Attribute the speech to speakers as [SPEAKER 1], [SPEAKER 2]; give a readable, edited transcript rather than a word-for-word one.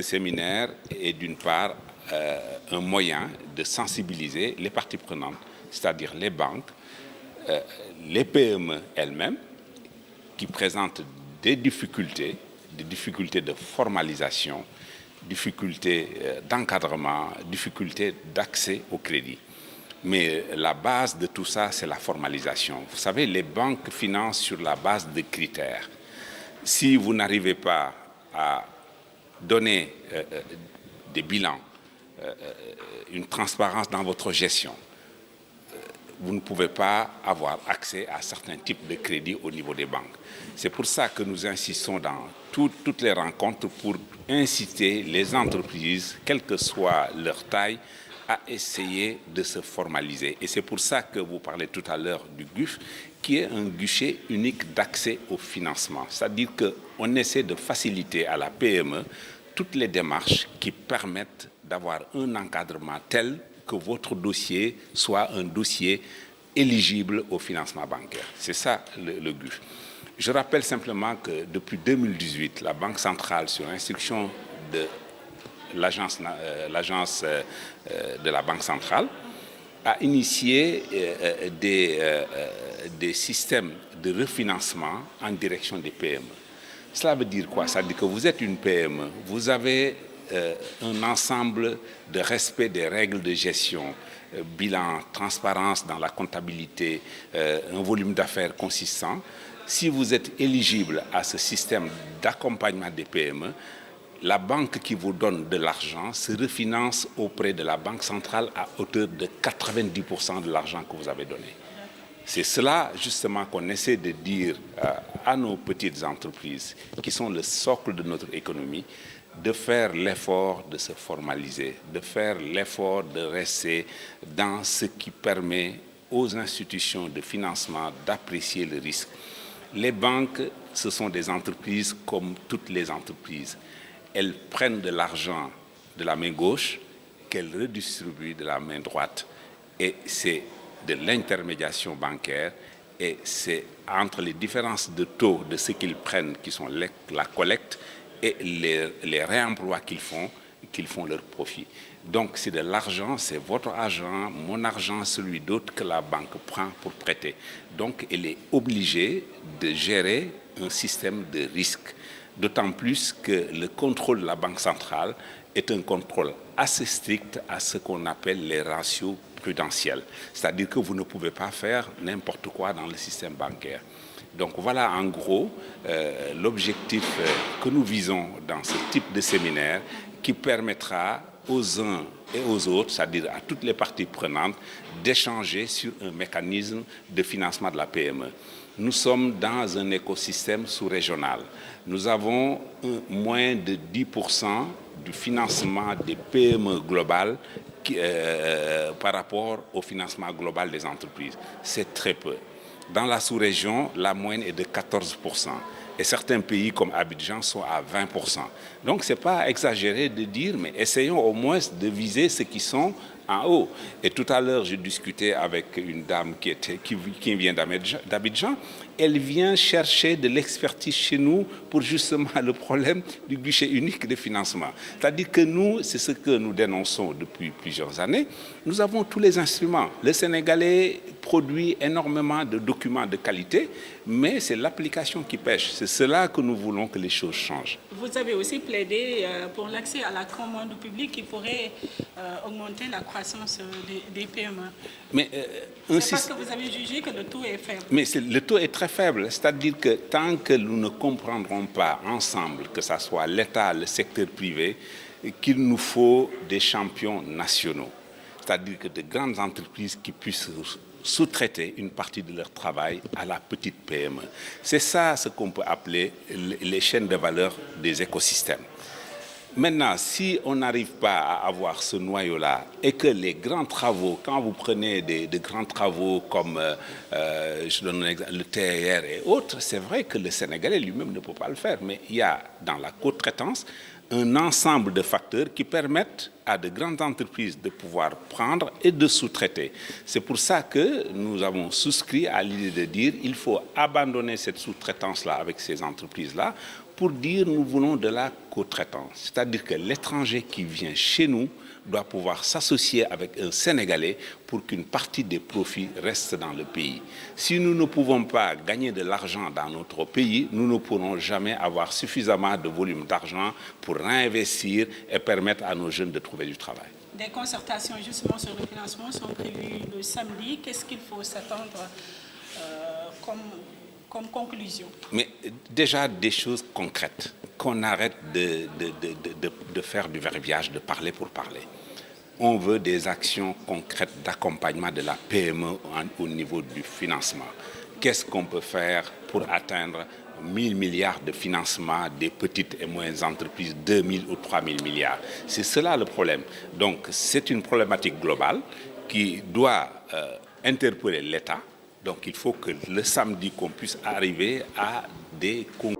[SPEAKER 1] ce séminaire est d'une part un moyen de sensibiliser les parties prenantes, c'est-à-dire les banques, les PME elles-mêmes, qui présentent des difficultés de formalisation, difficultés d'encadrement, difficultés d'accès au crédit. Mais la base de tout ça, c'est la formalisation. Vous savez, les banques financent sur la base de critères. Si vous n'arrivez pas à donner des bilans, une transparence dans votre gestion, vous ne pouvez pas avoir accès à certains types de crédits au niveau des banques. C'est pour ça que nous insistons dans toutes les rencontres pour inciter les entreprises, quelle que soit leur taille, à essayer de se formaliser. Et c'est pour ça que vous parlez tout à l'heure du GUF, qui est un guichet unique d'accès au financement. C'est-à-dire qu'on essaie de faciliter à la PME toutes les démarches qui permettent d'avoir un encadrement tel que votre dossier soit un dossier éligible au financement bancaire. C'est ça le GUF. Je rappelle simplement que depuis 2018, la Banque centrale, sur instruction de l'agence de la Banque centrale, a initié des systèmes de refinancement en direction des PME. Cela veut dire quoi? Ça veut dire que vous êtes une PME, vous avez un ensemble de respect des règles de gestion, bilan, transparence dans la comptabilité, un volume d'affaires consistant. Si vous êtes éligible à ce système d'accompagnement des PME, la banque qui vous donne de l'argent se refinance auprès de la Banque centrale à hauteur de 90% de l'argent que vous avez donné. C'est cela justement qu'on essaie de dire à nos petites entreprises qui sont le socle de notre économie, de faire l'effort de se formaliser, de faire l'effort de rester dans ce qui permet aux institutions de financement d'apprécier le risque. Les banques, ce sont des entreprises comme toutes les entreprises. Elles prennent de l'argent de la main gauche qu'elles redistribuent de la main droite. Et c'est de l'intermédiation bancaire et c'est entre les différences de taux de ce qu'ils prennent qui sont la collecte et les réemplois qu'ils font leur profit. Donc c'est de l'argent, c'est votre argent, mon argent, celui d'autre que la banque prend pour prêter. Donc elle est obligée de gérer un système de risque. D'autant plus que le contrôle de la Banque centrale est un contrôle assez strict à ce qu'on appelle les ratios prudentiels. C'est-à-dire que vous ne pouvez pas faire n'importe quoi dans le système bancaire. Donc voilà en gros l'objectif que nous visons dans ce type de séminaire qui permettra aux uns et aux autres, c'est-à-dire à toutes les parties prenantes, d'échanger sur un mécanisme de financement de la PME. Nous sommes dans un écosystème sous-régional. Nous avons moins de 10% du financement des PME globales par rapport au financement global des entreprises. C'est très peu. Dans la sous-région, la moyenne est de 14%. Et certains pays comme Abidjan sont à 20%. Donc ce n'est pas exagéré de dire, mais essayons au moins de viser ceux qui sont en haut. Et tout à l'heure, j'ai discuté avec une dame qui vient d'Abidjan. Elle vient chercher de l'expertise chez nous pour justement le problème du guichet unique de financement. C'est-à-dire que nous, c'est ce que nous dénonçons depuis plusieurs années. Nous avons tous les instruments. Le Sénégalais produit énormément de documents de qualité, mais c'est l'application qui pêche. C'est cela que nous voulons que les choses changent.
[SPEAKER 2] Vous avez aussi plaidé pour l'accès à la commande publique qui pourrait augmenter la croissance des PME.
[SPEAKER 1] Mais
[SPEAKER 2] c'est parce que vous avez jugé que le taux est faible.
[SPEAKER 1] Mais le taux est très faible. C'est-à-dire que tant que nous ne comprendrons pas ensemble, que ce soit l'État, le secteur privé, qu'il nous faut des champions nationaux. C'est-à-dire que de grandes entreprises qui puissent sous-traiter une partie de leur travail à la petite PME. C'est ça ce qu'on peut appeler les chaînes de valeur des écosystèmes. Maintenant, si on n'arrive pas à avoir ce noyau-là et que les grands travaux, quand vous prenez de grands travaux comme je donne un exemple, le TER et autres, c'est vrai que le Sénégalais lui-même ne peut pas le faire, mais il y a dans la co-traitance un ensemble de facteurs qui permettent à de grandes entreprises de pouvoir prendre et de sous-traiter. C'est pour ça que nous avons souscrit à l'idée de dire qu'il faut abandonner cette sous-traitance-là avec ces entreprises-là pour dire nous voulons de la co-traitance. C'est-à-dire que l'étranger qui vient chez nous doit pouvoir s'associer avec un Sénégalais pour qu'une partie des profits reste dans le pays. Si nous ne pouvons pas gagner de l'argent dans notre pays, nous ne pourrons jamais avoir suffisamment de volume d'argent pour réinvestir et permettre à nos jeunes de trouver du travail.
[SPEAKER 2] Des concertations justement sur le financement sont prévues le samedi. Qu'est-ce qu'il faut s'attendre comme conclusion?
[SPEAKER 1] Mais déjà des choses concrètes, qu'on arrête de faire du verbiage, de parler pour parler. On veut des actions concrètes d'accompagnement de la PME au niveau du financement. Qu'est-ce qu'on peut faire pour atteindre 1000 milliards de financement des petites et moyennes entreprises, 2000 ou 3000 milliards? C'est cela le problème. Donc c'est une problématique globale qui doit interpeller l'État. Donc il faut que le samedi qu'on puisse arriver à des conclusions.